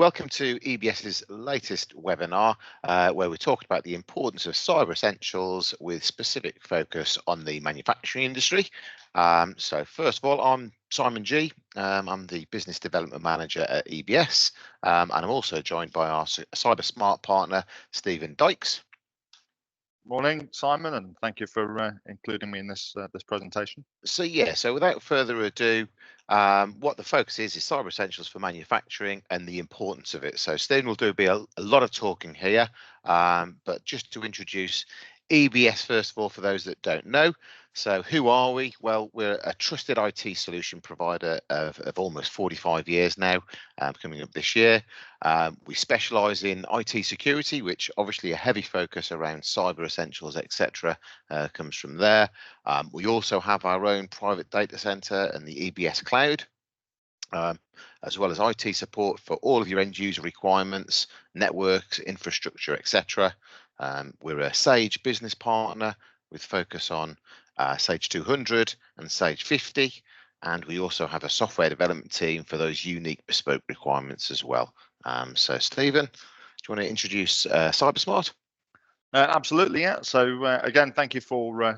welcome to EBS's latest webinar, where we're talking about the importance of cyber essentials with specific focus on the manufacturing industry. So first of all, I'm Simon G. I'm the Business Development Manager at EBS, and I'm also joined by our CyberSmart partner, Stephen Dykes. Morning, Simon, and thank you for including me in this presentation. So without further ado, what the focus is cyber essentials for manufacturing and the importance of it. So Stephen will do a lot of talking here, but just to introduce EBS first of all, for those that don't know. So who are we? Well, we're a trusted IT solution provider of almost 45 years now, coming up this year. We specialise in IT security, which obviously a heavy focus around cyber essentials, etc., comes from there. We also have our own private data centre and the EBS cloud, as well as IT support for all of your end user requirements, networks, infrastructure, etc. We're a Sage business partner with focus on Sage 200 and Sage 50, and we also have a software development team for those unique bespoke requirements as well. So Stephen, do you want to introduce CyberSmart? Absolutely, yeah. So again, thank you for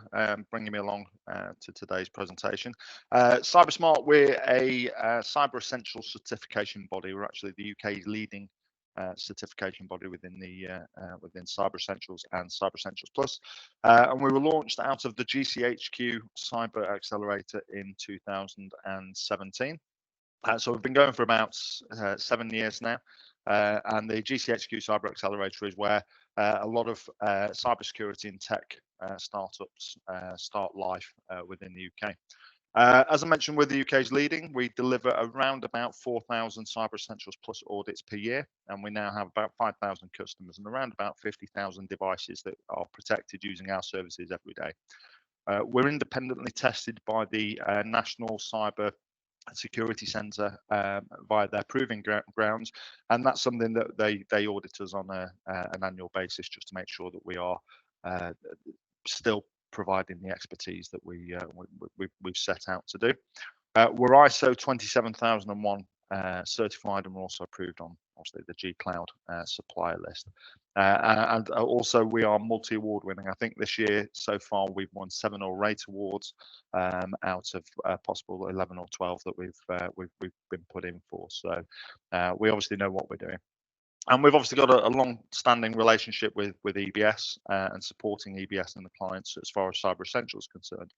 bringing me along to today's presentation. CyberSmart, we're a cyber essentials certification body. We're actually the UK's leading certification body within Cyber Essentials and Cyber Essentials Plus, and we were launched out of the GCHQ Cyber Accelerator in 2017. So we've been going for about 7 years now, and the GCHQ Cyber Accelerator is where a lot of cybersecurity and tech startups start life within the UK. As I mentioned, we're the UK's leading. We deliver around about 4,000 Cyber Essentials Plus audits per year, and we now have about 5,000 customers and around about 50,000 devices that are protected using our services every day. We're independently tested by the National Cyber Security Centre via their proving grounds, and that's something that they audit us on an annual basis, just to make sure that we are still providing the expertise that we've set out to do. We're ISO 27001 certified, and we're also approved on obviously the G Cloud supplier list. And also we are multi-award winning. I think this year so far we've won 7 or 8 awards out of possible 11 or 12 that we've been put in for. So we obviously know what we're doing. And we've obviously got a long-standing relationship with EBS and supporting EBS and the clients as far as Cyber Essentials is concerned.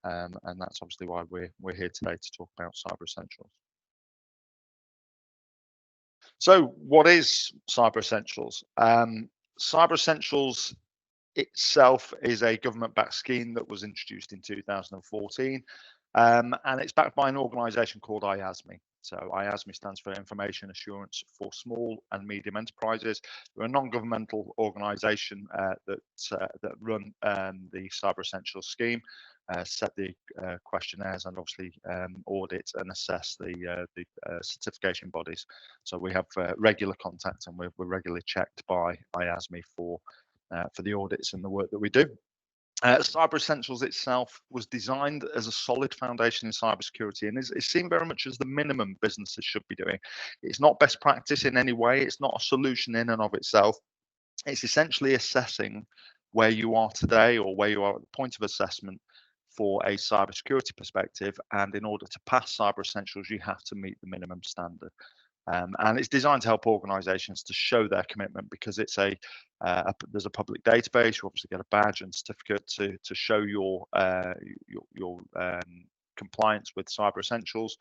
And that's obviously why we're here today to talk about Cyber Essentials. So what is Cyber Essentials? Cyber Essentials itself is a government-backed scheme that was introduced in 2014, and it's backed by an organisation called IASME. So IASME stands for Information Assurance for Small and Medium Enterprises. We're a non-governmental organisation that run the Cyber Essentials scheme, set the questionnaires, and obviously audit and assess the certification bodies. So we have regular contact, and we're regularly checked by IASME for the audits and the work that we do. Cyber Essentials itself was designed as a solid foundation in cybersecurity, and is seen very much as the minimum businesses should be doing. It's not best practice in any way. It's not a solution in and of itself. It's essentially assessing where you are today, or where you are at the point of assessment for a cybersecurity perspective. And in order to pass Cyber Essentials, you have to meet the minimum standard. And it's designed to help organisations to show their commitment, because it's there's a public database. You obviously get a badge and certificate to show your compliance with Cyber Essentials.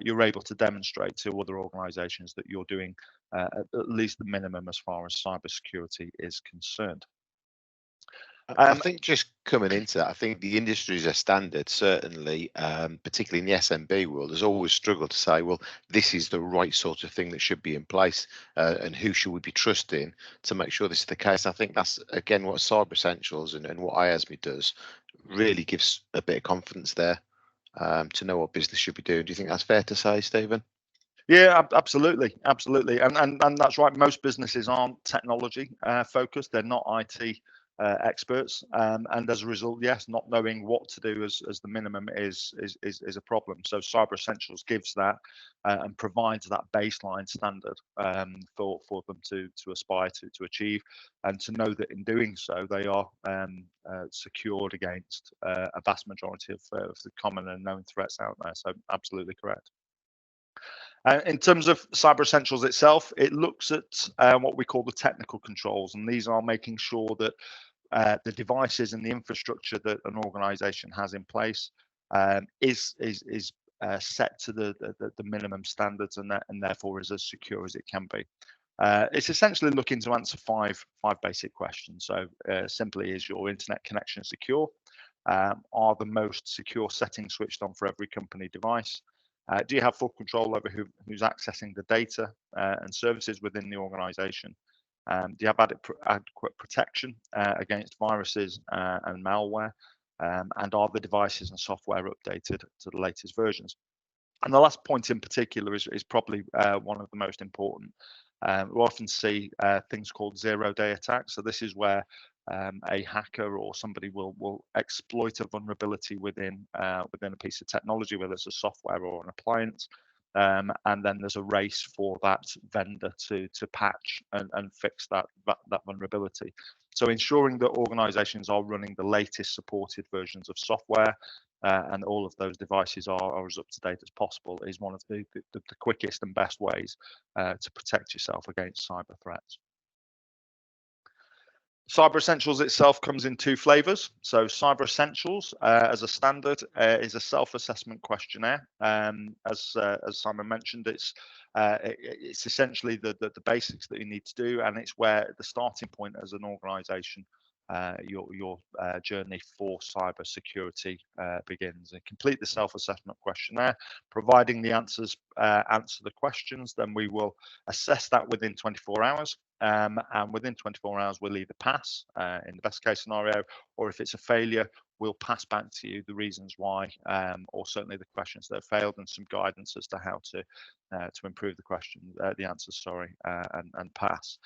You're able to demonstrate to other organisations that you're doing at least the minimum as far as cybersecurity is concerned. I think just coming into that, I think the industry as a standard, certainly, particularly in the SMB world, has always struggled to say, well, this is the right sort of thing that should be in place, and who should we be trusting to make sure this is the case. I think that's, again, what Cyber Essentials and what IASME does really gives a bit of confidence there, to know what business should be doing. Do you think that's fair to say, Stephen? Yeah, absolutely, and that's right. Most businesses aren't technology focused. They're not IT experts, and as a result, yes, not knowing what to do as the minimum is a problem. So Cyber Essentials gives that and provides that baseline standard for them to aspire to achieve, and to know that in doing so they are secured against a vast majority of the common and known threats out there. So absolutely correct. In terms of Cyber Essentials itself, it looks at what we call the technical controls, and these are making sure that the devices and the infrastructure that an organization has in place is set to the minimum standards, and therefore is as secure as it can be. It's essentially looking to answer five basic questions. So simply, is your internet connection secure? Are the most secure settings switched on for every company device? Do you have full control over who's accessing the data and services within the organization? Do you have adequate protection against viruses and malware? And are the devices and software updated to the latest versions? And the last point in particular is probably one of the most important. We often see things called zero-day attacks. So this is where a hacker or somebody will exploit a vulnerability within a piece of technology, whether it's a software or an appliance, and then there's a race for that vendor to patch and fix that vulnerability. So ensuring that organizations are running the latest supported versions of software and all of those devices are as up to date as possible is one of the quickest and best ways to protect yourself against cyber threats. Cyber Essentials itself comes in two flavors. So Cyber Essentials, as a standard, is a self-assessment questionnaire. As Simon mentioned, it's essentially the basics that you need to do, and it's where the starting point as an organisation, your journey for cyber security begins. And complete the self-assessment questionnaire, providing the answers answer the questions. Then we will assess that within 24 hours. And within 24 hours, we'll either pass in the best case scenario, or if it's a failure, we'll pass back to you the reasons why, or certainly the questions that have failed, and some guidance as to how to improve the question, the answers, sorry, and pass.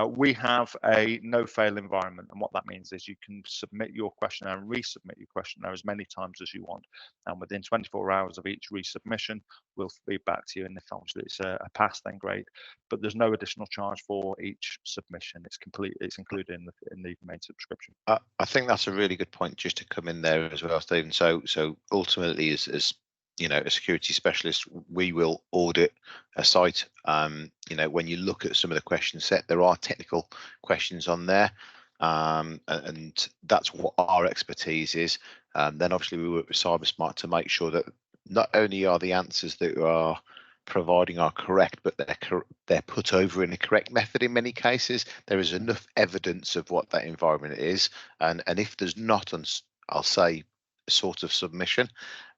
We have a no-fail environment, and what that means is you can submit your questionnaire and resubmit your questionnaire as many times as you want, and within 24 hours of each resubmission, we'll feed back to you, and if obviously it's a pass, then great, but there's no additional charge for each submission. It's included in the main subscription. I think that's a really good point just to come in there as well, Stephen. So ultimately, as you know, a security specialist, we will audit a site. You know, when you look at some of the question set, there are technical questions on there, and that's what our expertise is. Then obviously we work with CyberSmart to make sure that not only are the answers that are providing are correct, but they're put over in a correct method. In many cases, there is enough evidence of what that environment is, and if there's not, I'll say, sort of submission,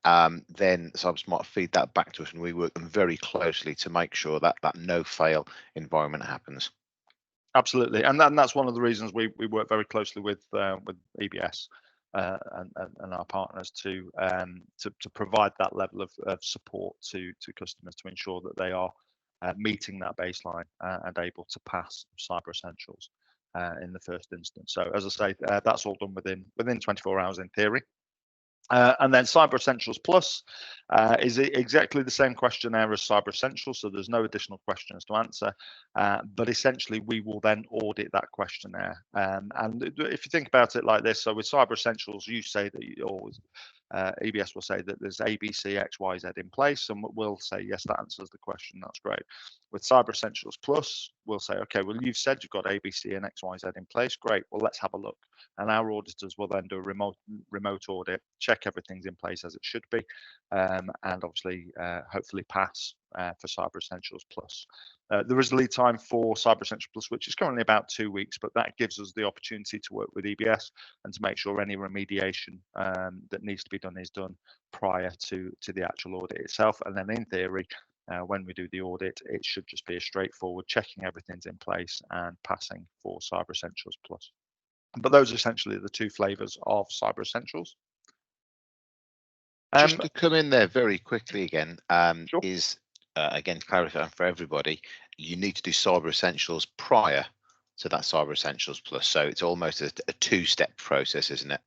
then CyberSmart feed that back to us, and we work them very closely to make sure that no fail environment happens. Absolutely, and that's one of the reasons we work very closely with EBS and our partners to provide that level of support to customers to ensure that they are meeting that baseline and able to pass Cyber Essentials in the first instance. So as I say, that's all done within 24 hours in theory. And then Cyber Essentials Plus is exactly the same questionnaire as Cyber Essentials, so there's no additional questions to answer, but essentially we will then audit that questionnaire. And if you think about it like this, so with Cyber Essentials, you say that you always, EBS will say that there's A, B, C, X, Y, Z in place, and we'll say, yes, that answers the question, that's great. With Cyber Essentials Plus, we'll say, okay, well, you've said you've got A, B, C, and X, Y, Z in place, great, well, let's have a look. And our auditors will then do a remote audit, check everything's in place as it should be, and obviously, hopefully pass for Cyber Essentials Plus. There is a lead time for Cyber Essentials Plus, which is currently about 2 weeks, but that gives us the opportunity to work with EBS and to make sure any remediation that needs to be done is done prior to the actual audit itself. And then in theory, when we do the audit, it should just be a straightforward checking everything's in place and passing for Cyber Essentials Plus. But those are essentially the two flavors of Cyber Essentials. Just to come in there very quickly again, Sure. is again clarifying for everybody, you need to do Cyber Essentials prior to that Cyber Essentials Plus. So it's almost a two-step process, isn't it?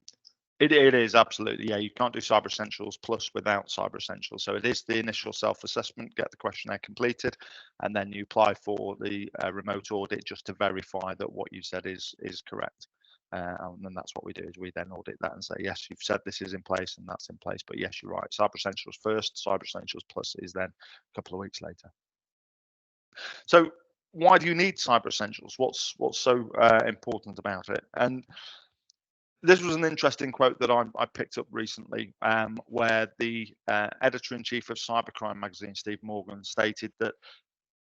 It is absolutely, yeah. You can't do Cyber Essentials Plus without Cyber Essentials. So it is the initial self-assessment, get the questionnaire completed, and then you apply for the remote audit just to verify that what you said is correct. And then that's what we do, is we then audit that and say, yes, you've said this is in place and that's in place, but yes, you're right. Cyber Essentials first, Cyber Essentials Plus is then a couple of weeks later. So why do you need Cyber Essentials? What's so important about it? And this was an interesting quote that I picked up recently, where the editor-in-chief of Cybercrime magazine, Steve Morgan, stated that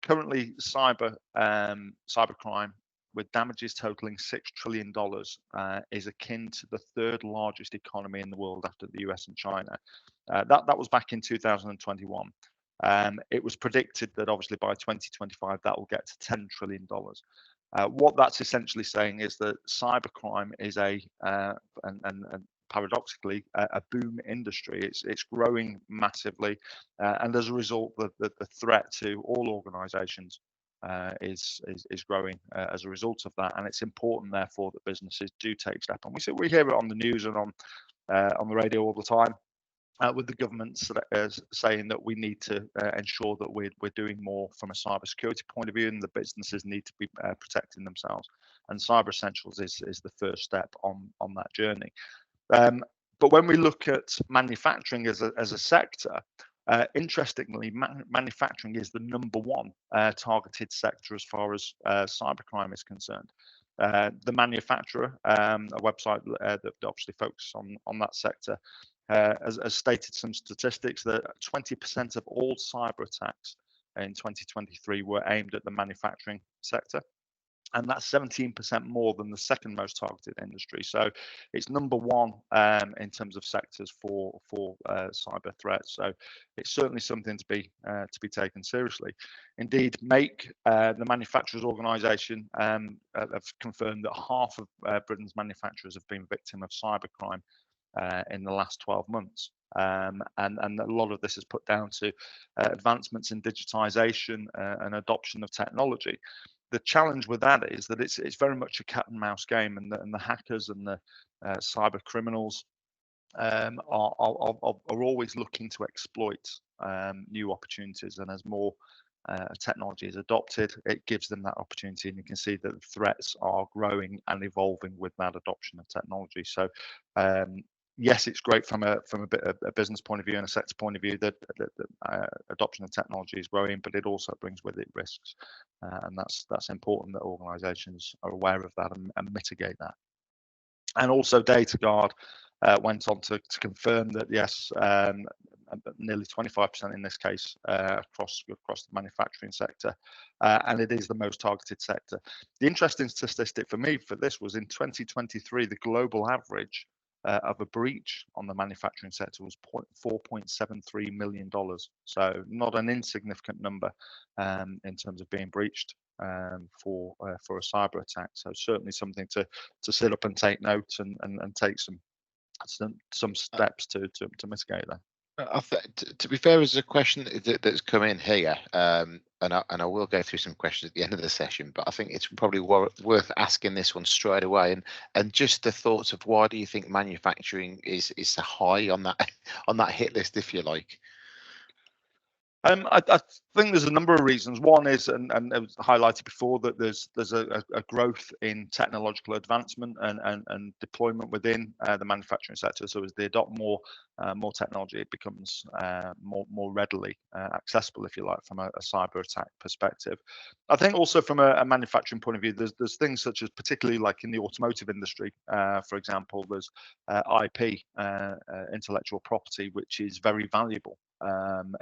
currently cybercrime, with damages totaling $6 trillion, is akin to the third largest economy in the world after the US and China. That was back in 2021. It was predicted that obviously by 2025 that will get to $10 trillion. What that's essentially saying is that cybercrime is and paradoxically a boom industry. It's growing massively, and as a result, the threat to all organisations is growing as a result of that. And it's important, therefore, that businesses do take step. And we hear it on the news and on the radio all the time. With the governments saying that we need to ensure that we're doing more from a cybersecurity point of view, and the businesses need to be protecting themselves. And Cyber Essentials is the first step on that journey. But when we look at manufacturing as a sector, interestingly, manufacturing is the number one targeted sector as far as cybercrime is concerned. The manufacturer, a website that obviously focuses on that sector, has stated some statistics that 20% of all cyber attacks in 2023 were aimed at the manufacturing sector, and that's 17% more than the second most targeted industry. So it's number one in terms of sectors for cyber threats. So it's certainly something to be taken seriously. Indeed, Make, the manufacturers organisation, have confirmed that half of Britain's manufacturers have been victim of cybercrime in the last 12 months. And a lot of this is put down to advancements in digitization and adoption of technology. The challenge with that is that it's very much a cat and mouse game, and the hackers and the cyber criminals are always looking to exploit new opportunities. And as more technology is adopted, it gives them that opportunity, and you can see that the threats are growing and evolving with that adoption of technology. So yes, it's great from a business point of view and a sector point of view that adoption of technology is growing, but it also brings with it risks, and that's important that organisations are aware of that and mitigate that. And also, DataGuard went on to confirm that yes, nearly 25% in this case across the manufacturing sector, and it is the most targeted sector. The interesting statistic for me for this was in 2023, the global average of a breach on the manufacturing sector was $4.73 million. So not an insignificant number in terms of being breached for a cyber attack. So certainly something to sit up and take note and take some steps to mitigate that. To be fair, there's a question that's come in here, and I will go through some questions at the end of the session, but I think it's probably worth asking this one straight away, and just the thoughts of why do you think manufacturing is so high on that hit list, if you like? I think there's a number of reasons. One is, and it was highlighted before, that there's a growth in technological advancement and deployment within the manufacturing sector. So as they adopt more technology, it becomes more readily accessible, if you like, from a cyber attack perspective. I think also from a manufacturing point of view, there's things such as, particularly like in the automotive industry, for example, there's IP, intellectual property, which is very valuable.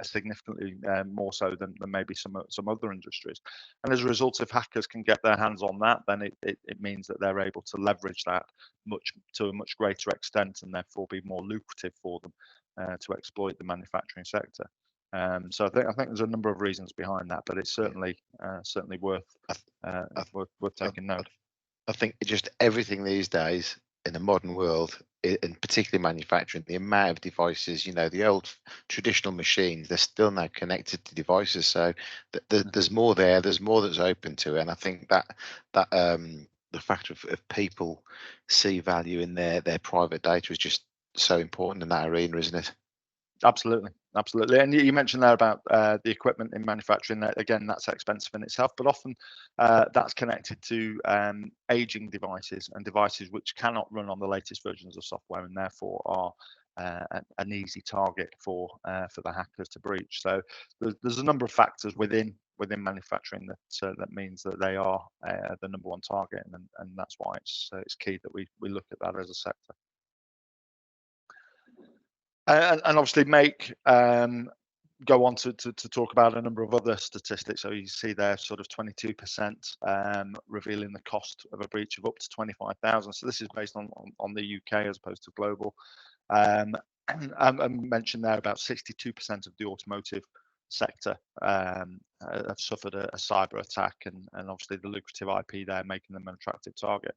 Significantly more so than maybe some other industries, and as a result, if hackers can get their hands on that, then it means that they're able to leverage that to a much greater extent, and therefore be more lucrative for them to exploit the manufacturing sector. So I think there's a number of reasons behind that, but it's certainly worth taking note. I think just everything these days in the modern world and particularly manufacturing, the amount of devices, the old traditional machines, they're still now connected to devices. So there's more there. There's more that's open to it. And I think that the fact of people see value in their private data is just so important in that arena, isn't it? Absolutely, absolutely. And you mentioned there about the equipment in manufacturing. That again, that's expensive in itself, but often that's connected to aging devices and devices which cannot run on the latest versions of software, and therefore are an easy target for the hackers to breach. So there's a number of factors within manufacturing that means that they are the number one target, and that's why it's key that we look at that as a sector. And obviously go on to talk about a number of other statistics. So you see there sort of 22% revealing the cost of a breach of up to 25,000. So this is based on the UK as opposed to global. And I mentioned there about 62% of the automotive sector have suffered a cyber attack, and obviously the lucrative IP there making them an attractive target.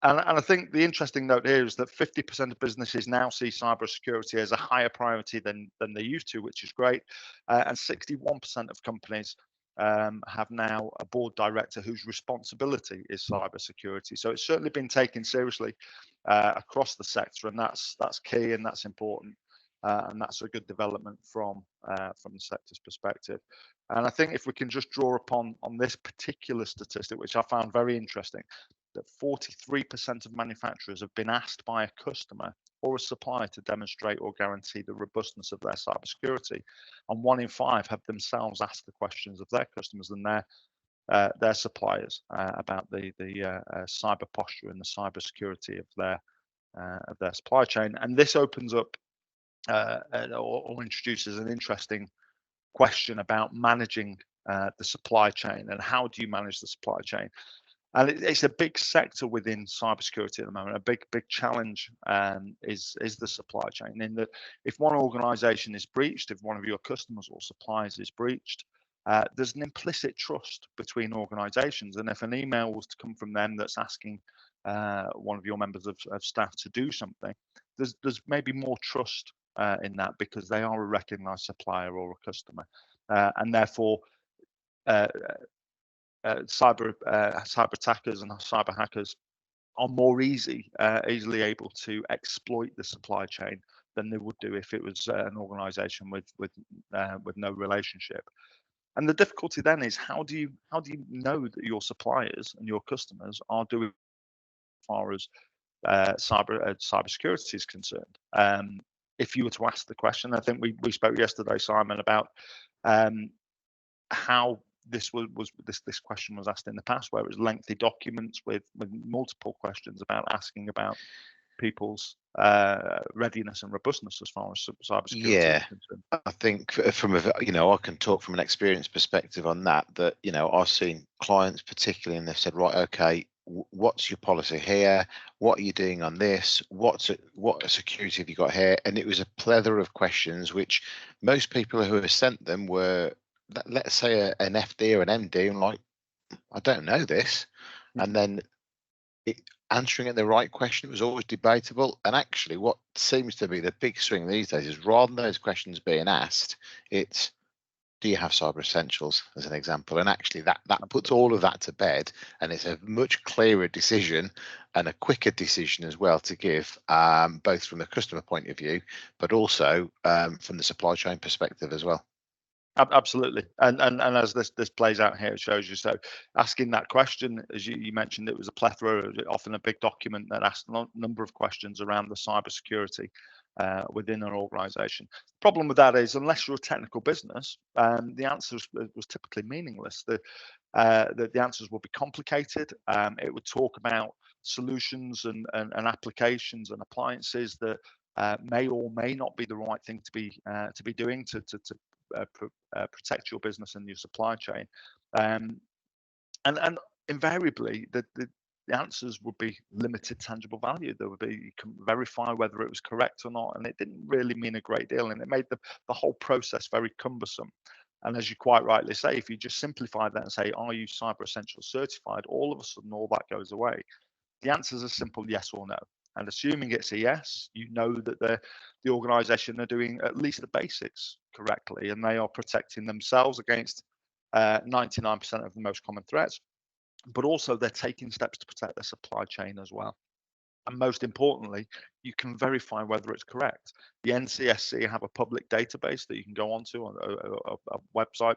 And I think the interesting note here is that 50% of businesses now see cybersecurity as a higher priority than they used to, which is great. And 61% of companies have now a board director whose responsibility is cybersecurity. So it's certainly been taken seriously across the sector, and that's key and that's important. And that's a good development from the sector's perspective. And I think if we can just draw upon this particular statistic, which I found very interesting, that 43% of manufacturers have been asked by a customer or a supplier to demonstrate or guarantee the robustness of their cybersecurity, and 1 in 5 have themselves asked the questions of their customers and their suppliers about the cyber posture and the cybersecurity of their supply chain. And this opens up or introduces an interesting question about managing the supply chain, and how do you manage the supply chain? And it's a big sector within cybersecurity at the moment. A big challenge is the supply chain. In that, if one organization is breached, if one of your customers or suppliers is breached, there's an implicit trust between organizations. And if an email was to come from them that's asking one of your members of staff to do something, there's maybe more trust in that, because they are a recognized supplier or a customer, and therefore cyber attackers and cyber hackers are more easily able to exploit the supply chain than they would do if it was an organization with no relationship. And the difficulty then is, how do you know that your suppliers and your customers are doing as far as cybersecurity is concerned? If you were to ask the question, I think we spoke yesterday, Simon, about how this question was asked in the past, where it was lengthy documents with multiple questions asking about people's readiness and robustness as far as cybersecurity is concerned. I think I can talk from an experience perspective on that I've seen clients particularly, and they've said, right, okay, what's your policy here? What are you doing on this? What security have you got here? And it was a plethora of questions, which most people who have sent them were, let's say, an FD or an MD, and like, I don't know this. And then answering it the right question was always debatable. And actually, what seems to be the big swing these days is, rather than those questions being asked, it's, do you have cyber essentials, as an example? And actually that puts all of that to bed, and it's a much clearer decision and a quicker decision as well to give, both from the customer point of view, but also from the supply chain perspective as well. Absolutely, and as this plays out here, it shows you. So asking that question, as you mentioned, it was a plethora, often a big document that asked a number of questions around the cybersecurity within an organization. The problem with that is, unless you're a technical business, the answers was typically meaningless. The answers would be complicated. It would talk about solutions and applications and appliances that may or may not be the right thing to be doing to protect your business and your supply chain, and invariably the answers would be limited tangible value. There would be, you can verify whether it was correct or not, and it didn't really mean a great deal, and it made the whole process very cumbersome. And as you quite rightly say, if you just simplify that and say, are you Cyber Essentials certified, all of a sudden all that goes away. The answer is a simple yes or no. And assuming it's a yes, you know that the organization are doing at least the basics correctly, and they are protecting themselves against 99% of the most common threats, but also they're taking steps to protect their supply chain as well. And most importantly, you can verify whether it's correct. The NCSC have a public database that you can go onto on a website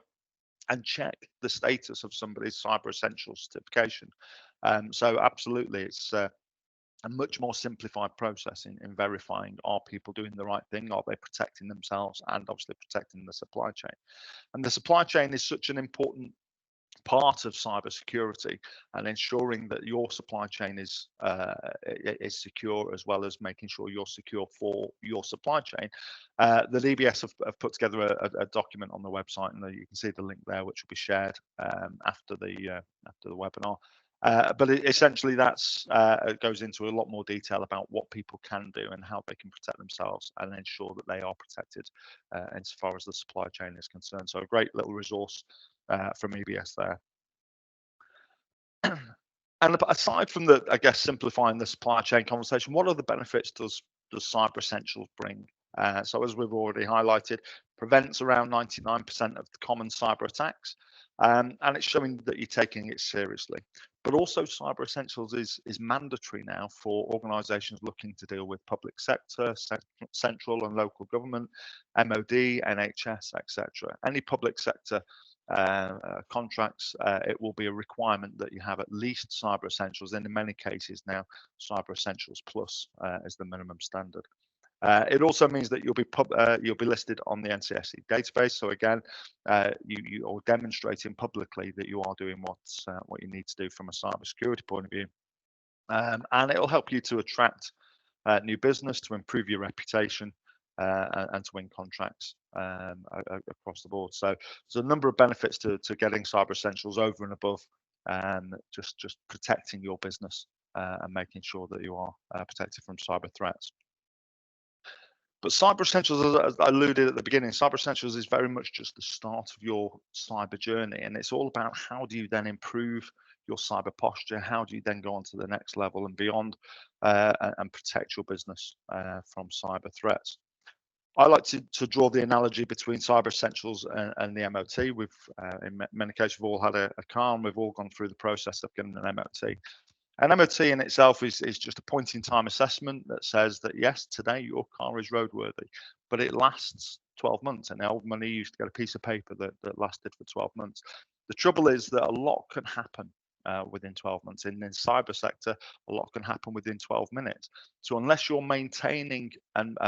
and check the status of somebody's Cyber Essentials certification. So absolutely, it's a much more simplified process in verifying, are people doing the right thing? Are they protecting themselves and obviously protecting the supply chain? And the supply chain is such an important part of cybersecurity, and ensuring that your supply chain is secure, as well as making sure you're secure for your supply chain. The DBS have put together a document on the website, and you can see the link there, which will be shared after the webinar. But essentially, that's it goes into a lot more detail about what people can do and how they can protect themselves and ensure that they are protected insofar as the supply chain is concerned. So a great little resource from EBS there. And aside from the, I guess, simplifying the supply chain conversation, what other benefits does Cyber Essentials bring? So as we've already highlighted, prevents around 99% of the common cyber attacks, and it's showing that you're taking it seriously. But also, Cyber Essentials is mandatory now for organisations looking to deal with public sector, central and local government, MOD, NHS, etc. Any public sector contracts, it will be a requirement that you have at least Cyber Essentials, and in many cases now Cyber Essentials Plus is the minimum standard. It also means that you'll be listed on the NCSC database. So again, you are demonstrating publicly that you are doing what you need to do from a cybersecurity point of view, and it will help you to attract new business, to improve your reputation, and to win contracts across the board. So there's a number of benefits to getting Cyber Essentials over and above just protecting your business and making sure that you are protected from cyber threats. But Cyber Essentials, as I alluded at the beginning, Cyber Essentials is very much just the start of your cyber journey, and it's all about how do you then improve your cyber posture, how do you then go on to the next level and beyond, and protect your business from cyber threats. I like to draw the analogy between Cyber Essentials and the MOT. We've, in many cases, we've all had a car, and we've all gone through the process of getting an MOT. An MOT in itself is just a point-in-time assessment that says that, yes, today your car is roadworthy, but it lasts 12 months. And the old money used to get a piece of paper that lasted for 12 months. The trouble is that a lot can happen within 12 months. In the cyber sector, a lot can happen within 12 minutes. So unless you're maintaining and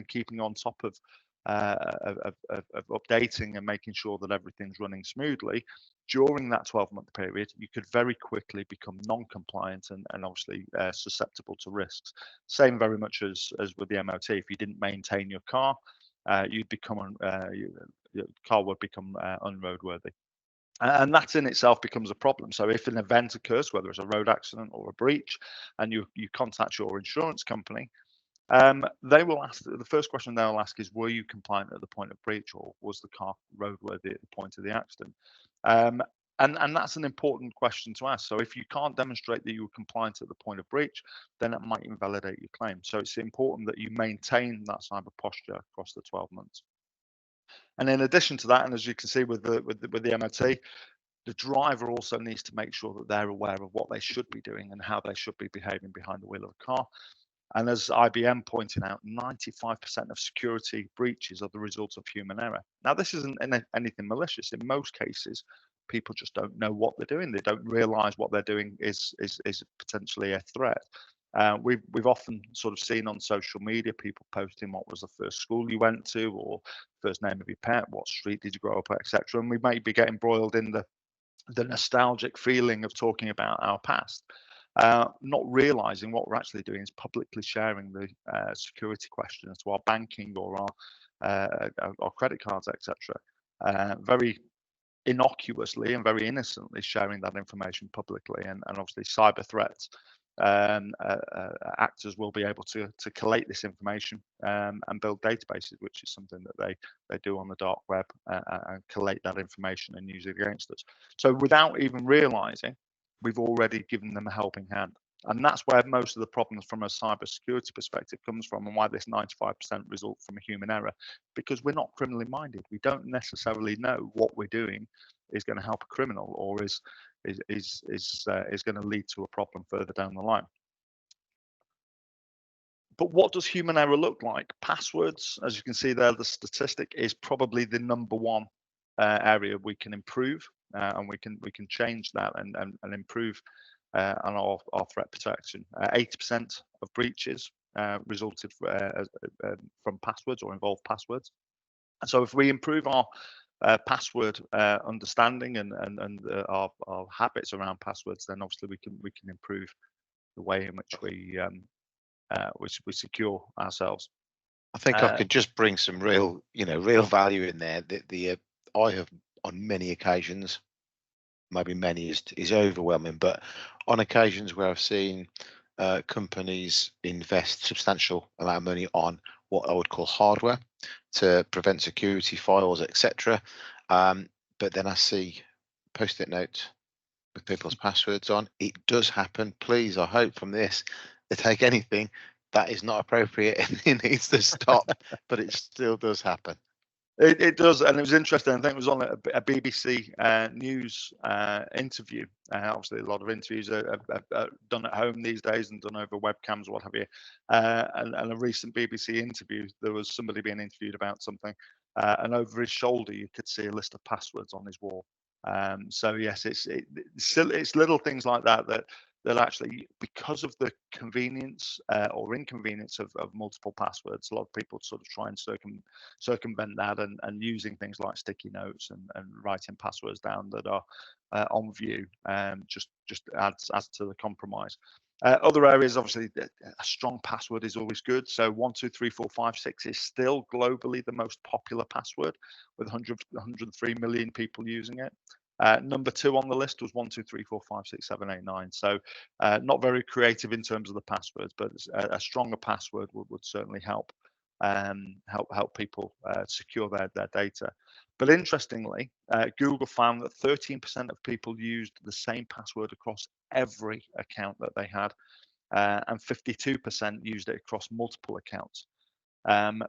keeping on top of updating and making sure that everything's running smoothly during that 12-month period, you could very quickly become non-compliant and obviously susceptible to risks. Same very much as with the MOT. If you didn't maintain your car, you'd become your car would become unroadworthy. And that in itself becomes a problem. So if an event occurs, whether it's a road accident or a breach, and you contact your insurance company, they will ask, the first question they'll ask is, were you compliant at the point of breach, or was the car roadworthy at the point of the accident? And that's an important question to ask. So if you can't demonstrate that you were compliant at the point of breach, then it might invalidate your claim. So it's important that you maintain that cyber posture across the 12 months. And in addition to that, and as you can see with the MOT, the driver also needs to make sure that they're aware of what they should be doing and how they should be behaving behind the wheel of a car. And as IBM pointed out, 95% of security breaches are the result of human error. Now, this isn't anything malicious. In most cases, people just don't know what they're doing. They don't realize what they're doing is potentially a threat. We've often sort of seen on social media people posting what was the first school you went to, or first name of your pet, what street did you grow up at, etc. And we may be getting broiled in the nostalgic feeling of talking about our past, not realizing what we're actually doing is publicly sharing the security questions to our banking or our credit cards, etc. Very innocuously and very innocently sharing that information publicly, and obviously cyber threats. Actors will be able to collate this information and build databases, which is something that they do on the dark web, and collate that information and use it against us. So without even realizing, we've already given them a helping hand. And that's where most of the problems from a cybersecurity perspective comes from, and why this 95% result from a human error, because we're not criminally minded. We don't necessarily know what we're doing is going to help a criminal, or is going to lead to a problem further down the line. But what does human error look like? Passwords, as you can see there, the statistic is probably the #1 area we can improve, and we can change that and improve on our threat protection. 80% of breaches resulted from passwords or involved passwords. And so if we improve our password understanding and our habits around passwords, then obviously we can improve the way in which we secure ourselves. I think I could just bring some real value in there. I have on many occasions, maybe many is overwhelming, but on occasions where I've seen companies invest substantial amount of money on what I would call hardware to prevent security files, etc. But then I see post-it notes with people's passwords on. It does happen. Please, I hope from this they take anything that is not appropriate and it needs to stop, but it still does happen. It does, and it was interesting. I think it was on a BBC News interview. Obviously, a lot of interviews are done at home these days and done over webcams, what have you. And a recent BBC interview, there was somebody being interviewed about something, and over his shoulder you could see a list of passwords on his wall. So yes, it's little things like that actually, because of the convenience or inconvenience of multiple passwords, a lot of people sort of try and circumvent that and using things like sticky notes and writing passwords down that are on view, just adds to the compromise. Other areas, obviously, a strong password is always good. So 123456 is still globally the most popular password, with 103 million people using it. #2 on the list was 1234567889. So not very creative in terms of the passwords, but a stronger password would certainly help people secure their data. But interestingly, Google found that 13% of people used the same password across every account that they had, and 52% used it across multiple accounts.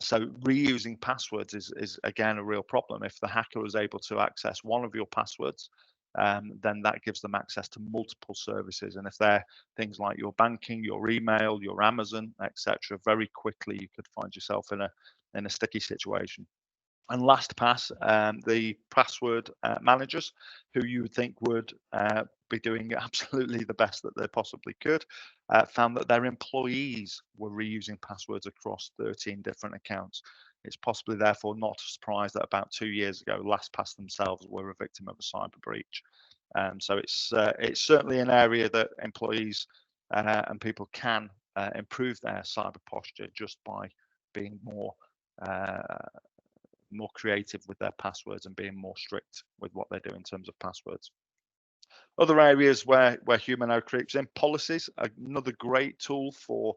So reusing passwords is again a real problem. If the hacker is able to access one of your passwords, then that gives them access to multiple services. And if they're things like your banking, your email, your Amazon, etc., very quickly you could find yourself in a sticky situation. And LastPass, the password managers, who you would think would be doing absolutely the best that they possibly could, found that their employees were reusing passwords across 13 different accounts. It's possibly therefore not a surprise that about 2 years ago, LastPass themselves were a victim of a cyber breach. So it's certainly an area that employees and people can improve their cyber posture just by being more creative with their passwords and being more strict with what they do in terms of passwords. Other areas where human error creeps in: policies, another great tool for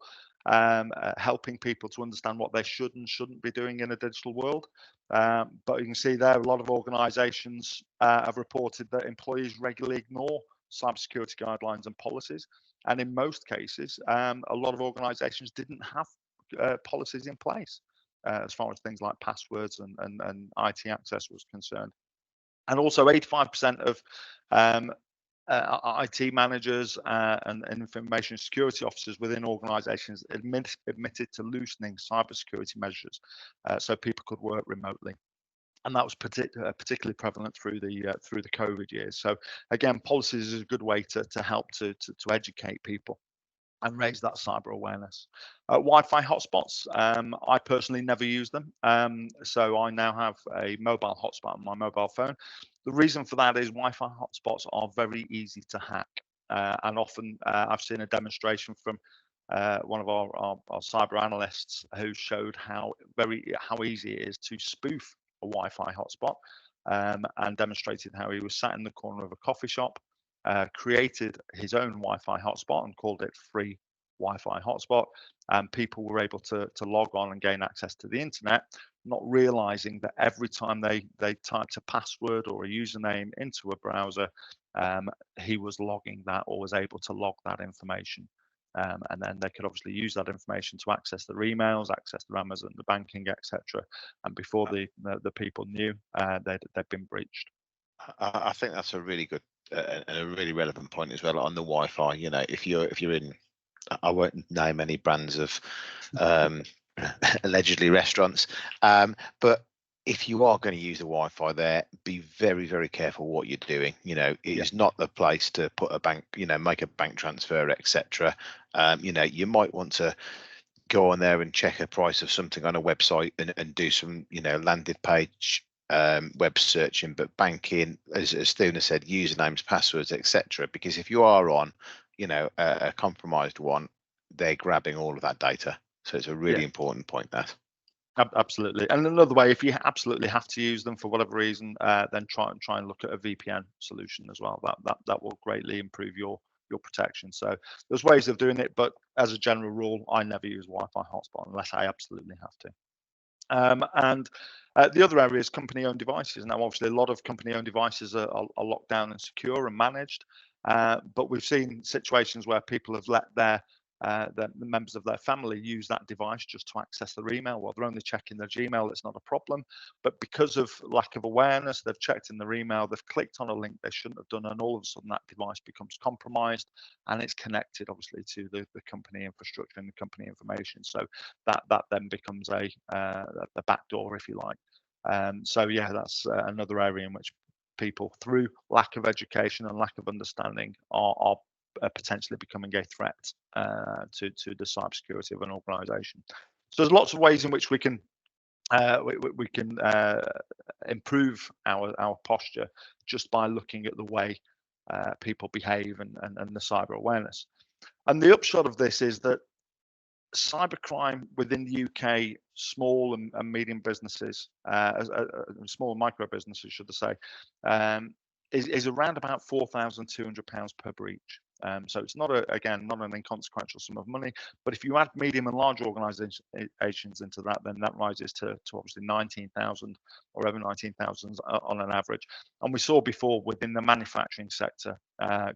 helping people to understand what they should and shouldn't be doing in a digital world. But you can see there, a lot of organizations have reported that employees regularly ignore cybersecurity guidelines and policies. And in most cases, a lot of organizations didn't have policies in place as far as things like passwords and IT access was concerned. And also 85% of IT managers and information security officers within organizations admitted to loosening cybersecurity measures so people could work remotely. And that was particularly prevalent through the COVID years. So again, policies is a good way to help to educate people and raise that cyber awareness. Wi-Fi hotspots, I personally never use them. So I now have a mobile hotspot on my mobile phone. The reason for that is Wi-Fi hotspots are very easy to hack. And often I've seen a demonstration from one of our cyber analysts who showed how easy it is to spoof a Wi-Fi hotspot, and demonstrated how he was sat in the corner of a coffee shop, created his own Wi-Fi hotspot and called it free Wi-Fi hotspot, and people were able to log on and gain access to the internet, not realizing that every time they typed a password or a username into a browser, he was logging that, or was able to log that information. and then they could obviously use that information to access their emails, access their Amazon, the banking, etc. And before the people knew, they'd been breached. I think that's a really good and a really relevant point as well on the Wi-Fi. You know, if you're in, I won't name any brands of allegedly restaurants, but if you are going to use the Wi-Fi there, be very, very careful what you're doing. You know, it is not the place to put a bank, you know, make a bank transfer, etc. You know, you might want to go on there and check a price of something on a website and do some, you know, landed page web searching, but banking, as Stuna said, usernames, passwords, etc. Because if you are on, you know, a compromised one, they're grabbing all of that data. So it's a really important point, that. Absolutely. And another way, if you absolutely have to use them for whatever reason, then try and look at a VPN solution as well. That will greatly improve your protection. So there's ways of doing it, but as a general rule, I never use Wi-Fi hotspot unless I absolutely have to. And the other area is company-owned devices. Now, obviously, a lot of company-owned devices are locked down and secure and managed, but we've seen situations where people have let the members of their family use that device just to access their email. Well, they're only checking their Gmail, it's not a problem. But because of lack of awareness, they've checked in their email, they've clicked on a link they shouldn't have done, and all of a sudden that device becomes compromised, and it's connected obviously to the company infrastructure and the company information. So that then becomes a backdoor, if you like. So yeah, that's another area in which people, through lack of education and lack of understanding, are potentially becoming a threat to the cybersecurity of an organization. So there's lots of ways in which we can improve our posture just by looking at the way people behave and the cyber awareness. And the upshot of this is that cybercrime within the UK, small and medium businesses, small and micro businesses, should I say, is around about £4,200 per breach. So it's not an inconsequential sum of money, but if you add medium and large organisations into that, then that rises to obviously 19,000 or over 19,000 on an average. And we saw before within the manufacturing sector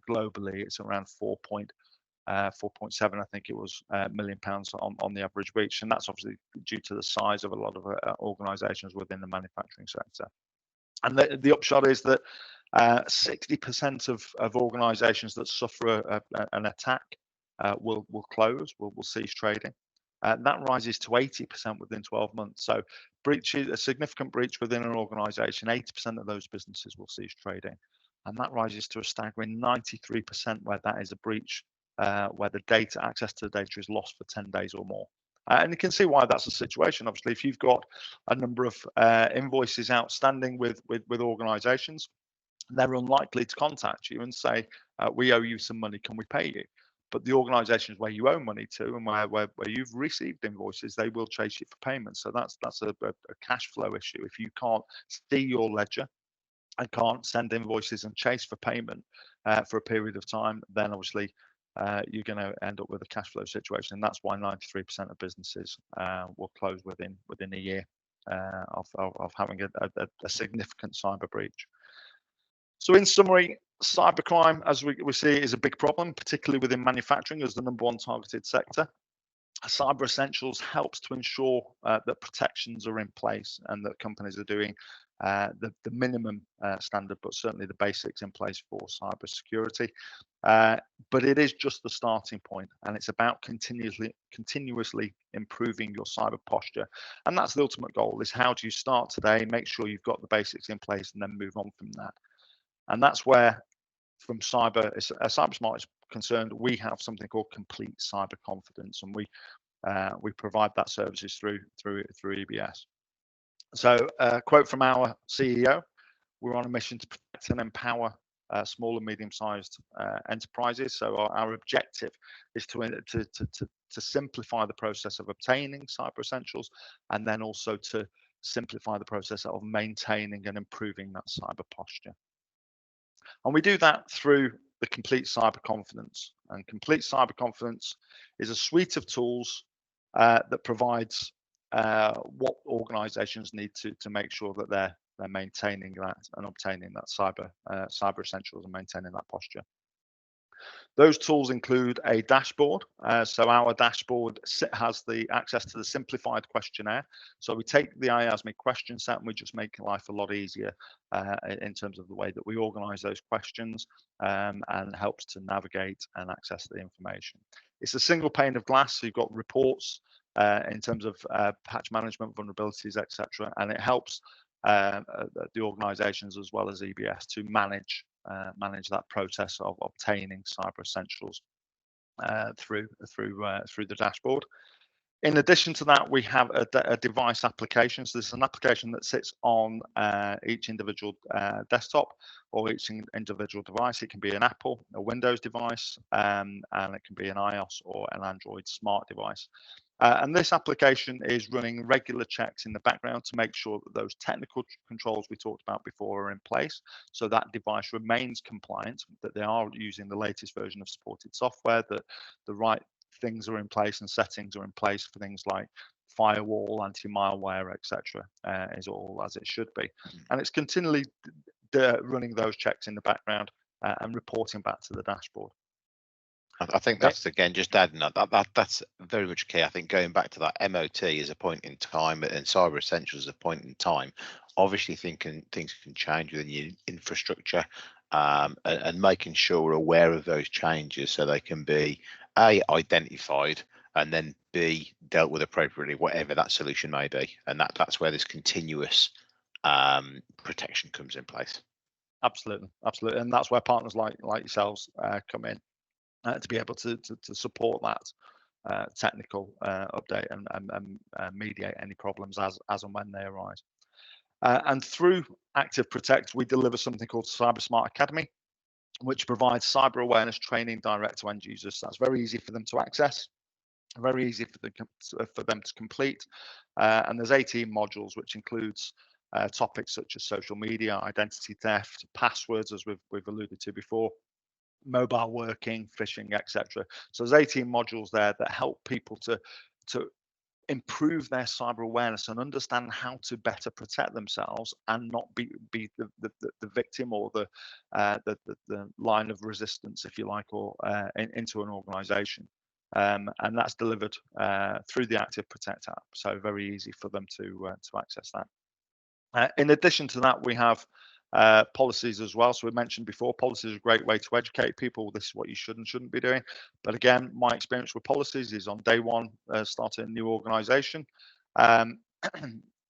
globally, it's around 4.7, I think it was, million pounds on the average breach, and that's obviously due to the size of a lot of organisations within the manufacturing sector. And the upshot is that 60% of organisations that suffer an attack will close, will cease trading. That rises to 80% within 12 months. So a significant breach within an organisation, 80% of those businesses will cease trading. And that rises to a staggering 93% where that is a breach, where the access to the data is lost for 10 days or more. And you can see why that's a situation. Obviously, if you've got a number of invoices outstanding with organisations, they're unlikely to contact you and say, we owe you some money, can we pay you? But the organisations where you owe money to and where you've received invoices, they will chase you for payment. So that's a cash flow issue. If you can't see your ledger and can't send invoices and chase for payment for a period of time, then obviously you're going to end up with a cash flow situation. And that's why 93% of businesses will close within a year of having a significant cyber breach. So in summary, cybercrime, as we see, is a big problem, particularly within manufacturing as the #1 targeted sector. Cyber Essentials helps to ensure that protections are in place and that companies are doing the minimum standard, but certainly the basics in place for cyber security. But it is just the starting point, and it's about continuously improving your cyber posture. And that's the ultimate goal, is how do you start today, make sure you've got the basics in place, and then move on from that. And that's where, from CyberSmart is concerned, we have something called complete cyber confidence, and we provide that services through EBS. So a quote from our CEO: "We're on a mission to protect and empower small and medium-sized enterprises." So our objective is to simplify the process of obtaining cyber essentials, and then also to simplify the process of maintaining and improving that cyber posture. And we do that through the Complete Cyber Confidence. And Complete Cyber Confidence is a suite of tools that provides what organizations need to make sure that they're maintaining that and obtaining that cyber essentials and maintaining that posture. Those tools include a dashboard. So our dashboard has the access to the simplified questionnaire. So we take the IASME question set and we just make life a lot easier in terms of the way that we organize those questions, and helps to navigate and access the information. It's a single pane of glass, so you've got reports in terms of patch management, vulnerabilities, etc., and it helps the organizations as well as EBS to manage that process of obtaining cyber essentials through the dashboard. In addition to that, we have a device application. So this is an application that sits on each individual desktop or each individual device. It can be an Apple, a Windows device, and it can be an iOS or an Android smart device. And this application is running regular checks in the background to make sure that those technical controls we talked about before are in place, so that device remains compliant, that they are using the latest version of supported software, that the right things are in place and settings are in place for things like firewall, anti-malware, etc. Is all as it should be. And it's continually running those checks in the background and reporting back to the dashboard. I think that's, again, just adding that's very much key. I think going back to that MOT as a point in time and cyber essentials as a point in time, obviously things can change within your infrastructure, and making sure we're aware of those changes so they can be A, identified, and then B, dealt with appropriately, whatever that solution may be. And that's where this continuous protection comes in place. Absolutely, and that's where partners like yourselves come in. To be able to support that technical update and mediate any problems as and when they arise. And through Active Protect, we deliver something called CyberSmart Academy, which provides cyber awareness training direct to end users. So that's very easy for them to access, very easy for them to complete. And there's 18 modules, which includes topics such as social media, identity theft, passwords, as we've alluded to before, mobile working, phishing, etc. So there's 18 modules there that help people to improve their cyber awareness and understand how to better protect themselves and not be the victim or the line of resistance, if you like, or into an organization. And that's delivered through the Active Protect app, so very easy for them to access that. In addition to that, we have policies as well. So we mentioned before, policies are a great way to educate people. This is what you should and shouldn't be doing. But again, my experience with policies is on day one, starting a new organization.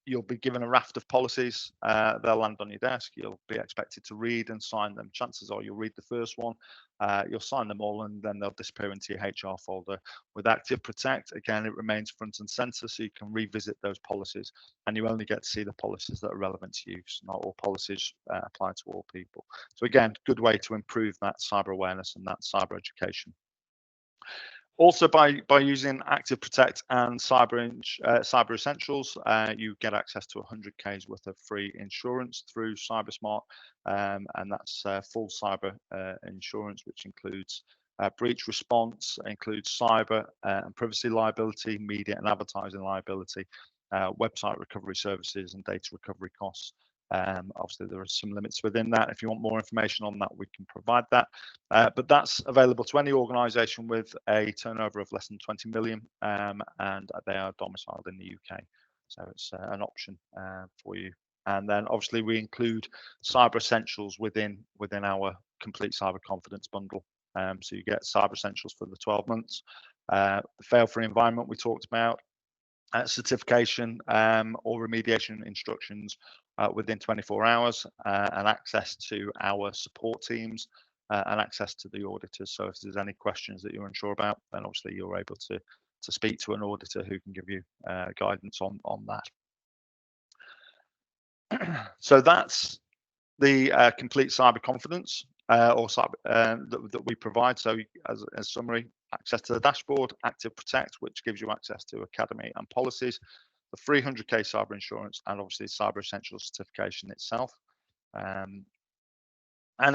You'll be given a raft of policies. They'll land on your desk. You'll be expected to read and sign them. Chances are you'll read the first one, you'll sign them all, and then they'll disappear into your HR folder. With Active Protect, again, it remains front and center, so you can revisit those policies, and you only get to see the policies that are relevant to you. So not all policies apply to all people. So again, good way to improve that cyber awareness and that cyber education. Also, by using Active Protect and Cyber Essentials, you get access to 100K's worth of free insurance through CyberSmart, and that's full cyber insurance, which includes breach response, includes cyber and privacy liability, media and advertising liability, website recovery services, and data recovery costs. Obviously, there are some limits within that. If you want more information on that, we can provide that. But that's available to any organisation with a turnover of less than 20 million, and they are domiciled in the UK. So it's an option for you. And then obviously we include Cyber Essentials within our complete cyber confidence bundle. So you get Cyber Essentials for the 12 months, the fail-free environment we talked about, certification or remediation instructions within 24 hours, and access to our support teams and access to the auditors. So if there's any questions that you're unsure about, then obviously you're able to speak to an auditor who can give you guidance on that. So that's the complete cyber confidence or cyber that we provide. So as a summary, access to the dashboard, Active Protect, which gives you access to Academy and policies, the 300K cyber insurance, and obviously Cyber Essentials certification itself. And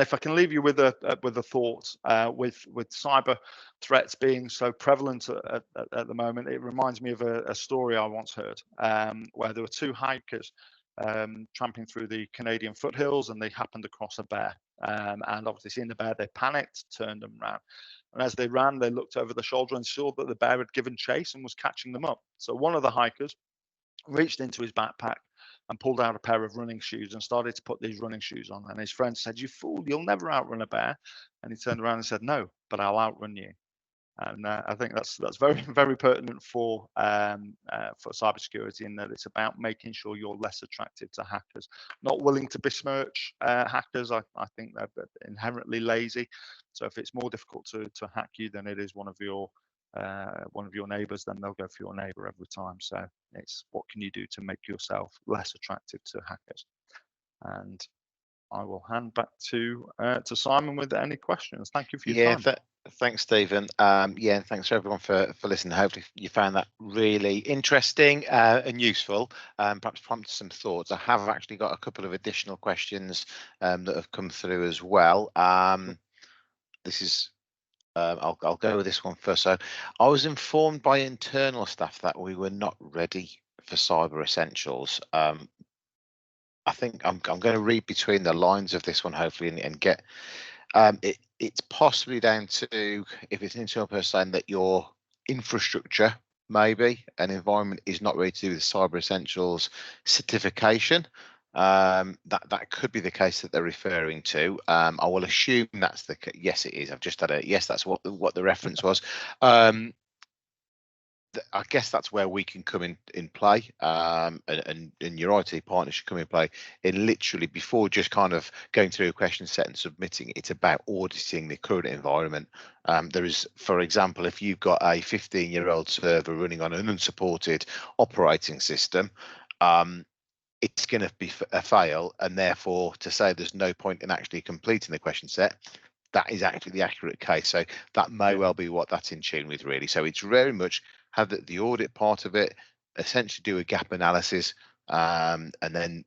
if I can leave you with a thought, with cyber threats being so prevalent at the moment, it reminds me of a story I once heard, where there were two hikers tramping through the Canadian foothills, and they happened across a bear. And obviously seeing the bear, they panicked, turned and ran. And as they ran, they looked over the shoulder and saw that the bear had given chase and was catching them up. So one of the hikers reached into his backpack and pulled out a pair of running shoes and started to put these running shoes on. And his friend said, "You fool, you'll never outrun a bear." And he turned around and said, "No, but I'll outrun you." And I think that's very, very pertinent for cybersecurity, in that it's about making sure you're less attractive to hackers. Not willing to besmirch hackers. I think they're inherently lazy. So if it's more difficult to hack you than it is one of your neighbors, then they'll go for your neighbor every time. So it's, what can you do to make yourself less attractive to hackers? And I will hand back to Simon with any questions. Thank you for your time. Thanks, Stephen. Yeah, thanks for everyone for listening. Hopefully you found that really interesting and useful. Perhaps prompted some thoughts. I have actually got a couple of additional questions that have come through as well. This is I'll go with this one first. So I was informed by internal staff that we were not ready for Cyber Essentials. I think I'm going to read between the lines of this one, hopefully, and get it's possibly down to, if it's an internal person, saying that your infrastructure, maybe an environment, is not ready to do with Cyber Essentials certification. That could be the case that they're referring to. I will assume that's the yes, it is. I've just had a yes. That's what the reference was. I guess that's where we can come in play, and your IT partner should come in play. In literally, before just kind of going through a question set and submitting, it's about auditing the current environment. There is, for example, if you've got a 15-year-old server running on an unsupported operating system, it's going to be a fail, and therefore to say there's no point in actually completing the question set, that is actually the accurate case. So that may well be what that's in tune with, really. So it's very much have the audit part of it, essentially do a gap analysis, and then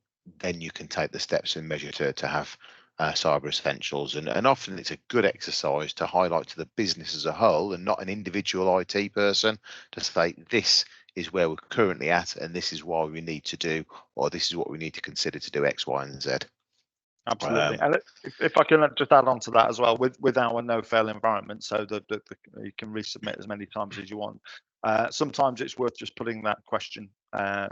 you can take the steps and measure to have Cyber Essentials. And often it's a good exercise to highlight to the business as a whole, and not an individual IT person, to say this is where we're currently at, and this is why we need to do, or this is what we need to consider to do X, Y, and Z. Absolutely. And if I can just add on to that as well, with our no-fail environment, so that you can resubmit as many times as you want. Sometimes it's worth just putting that question,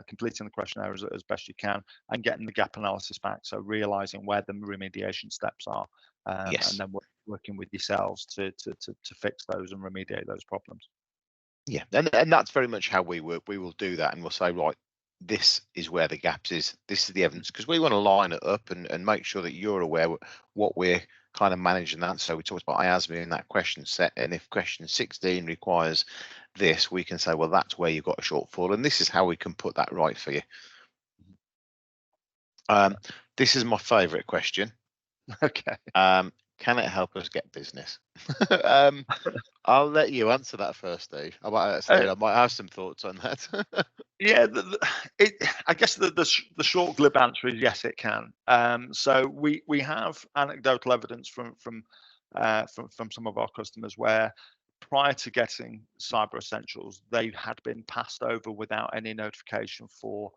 completing the questionnaire as best you can, and getting the gap analysis back. So realizing where the remediation steps are, Yes. and then working with yourselves to fix those and remediate those problems. Yeah, and that's very much how we work. We will do that, and we'll say, right, this is where the gaps is. This is the evidence, because we want to line it up and make sure that you're aware what we're kind of managing that. So we talked about IASME in that question set, and if question 16 requires this, we can say, well, that's where you've got a shortfall, and this is how we can put that right for you. This is my favorite question. Okay. Can it help us get business? I'll let you answer that first, Steve. I might have some thoughts on that. Yeah, I guess the short glib answer is yes, it can. So we have anecdotal evidence from some of our customers where, prior to getting Cyber Essentials, they had been passed over without any notification for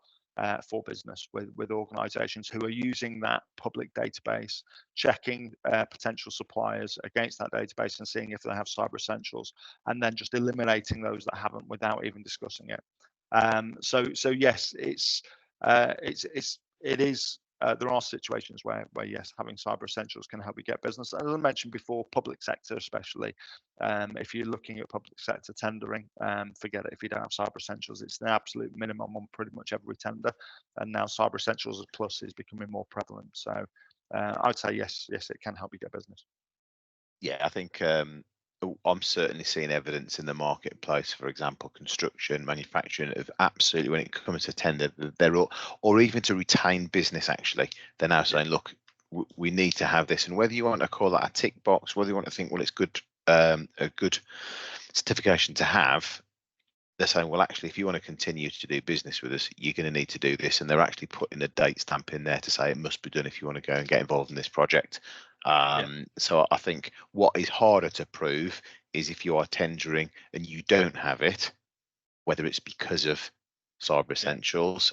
business with organizations who are using that public database, checking potential suppliers against that database and seeing if they have Cyber Essentials, and then just eliminating those that haven't without even discussing it. So yes, it is. There are situations where yes, having Cyber Essentials can help you get business. As I mentioned before, public sector especially. If you're looking at public sector tendering, forget it if you don't have Cyber Essentials. It's the absolute minimum on pretty much every tender, and now Cyber Essentials Plus is becoming more prevalent. So I'd say yes, it can help you get business. Yeah, I think I'm certainly seeing evidence in the marketplace, for example, construction, manufacturing, of absolutely, when it comes to tender, they're all, or even to retain business, actually, they're now saying, look, we need to have this. And whether you want to call that a tick box, whether you want to think, well, it's good, a good certification to have, they're saying, well, actually, if you want to continue to do business with us, you're going to need to do this. And they're actually putting a date stamp in there to say it must be done if you want to go and get involved in this project. So I think what is harder to prove is if you are tendering and you don't have it, whether it's because of Cyber Essentials.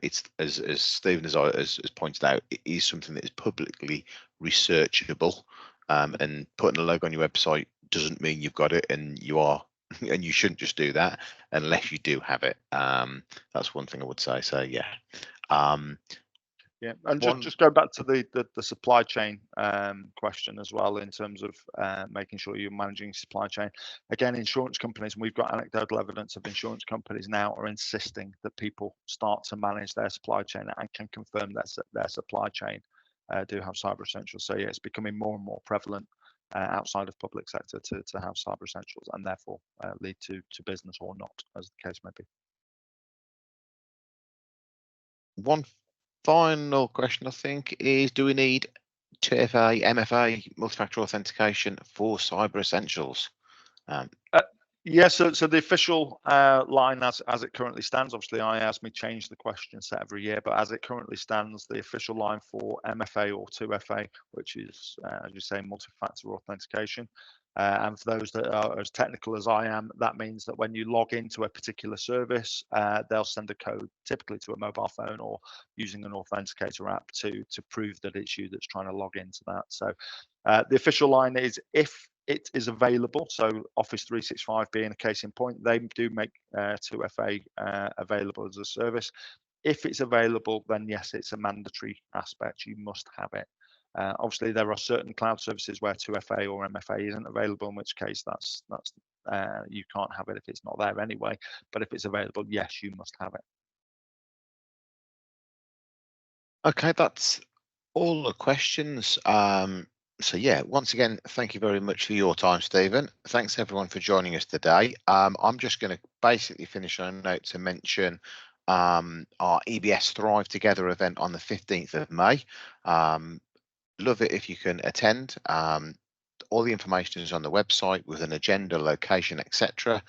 It's as Stephen has pointed out, it is something that is publicly researchable, and putting a logo on your website doesn't mean you've got it, and you are, and you shouldn't just do that unless you do have it. That's one thing I would say. So yeah. Yeah, and just go back to the supply chain question as well, in terms of making sure you're managing supply chain. Again, insurance companies, and we've got anecdotal evidence of insurance companies now are insisting that people start to manage their supply chain and can confirm that their supply chain do have Cyber Essentials. So yeah, it's becoming more and more prevalent outside of public sector to have Cyber Essentials, and therefore lead to business or not, as the case may be. One final question, I think, is: do we need 2FA, MFA, multi-factor authentication for Cyber Essentials? Yeah, so the official line as it currently stands, obviously IASME change the question set every year, but as it currently stands, the official line for MFA or 2FA, which is, as you say, multi-factor authentication. And for those that are as technical as I am, that means that when you log into a particular service, they'll send a code, typically to a mobile phone or using an authenticator app to prove that it's you that's trying to log into that. So the official line is, if it is available, so Office 365 being a case in point, they do make 2FA available as a service. If it's available, then yes, it's a mandatory aspect. You must have it. Obviously, there are certain cloud services where 2FA or MFA isn't available, in which case that's you can't have it if it's not there anyway. But if it's available, yes, you must have it. Okay, that's all the questions. So yeah, once again, thank you very much for your time, Stephen. Thanks everyone for joining us today. I'm just going to basically finish on a note to mention our EBS Thrive Together event on the 15th of May. Love it if you can attend. All the information is on the website with an agenda, location, etc.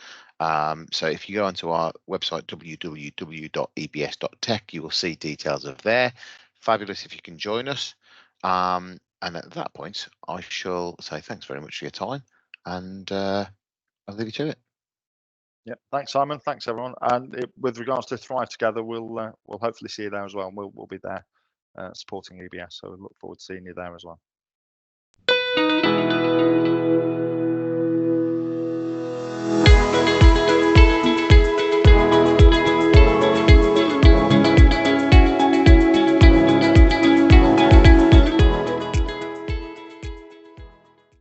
So if you go onto our website, www.ebs.tech, you will see details of there. Fabulous if you can join us. And at that point, I shall say thanks very much for your time, and I'll leave you to it. Yeah, thanks, Simon. Thanks, everyone. And with regards to Thrive Together, we'll hopefully see you there as well. And we'll be there supporting EBS. So we look forward to seeing you there as well.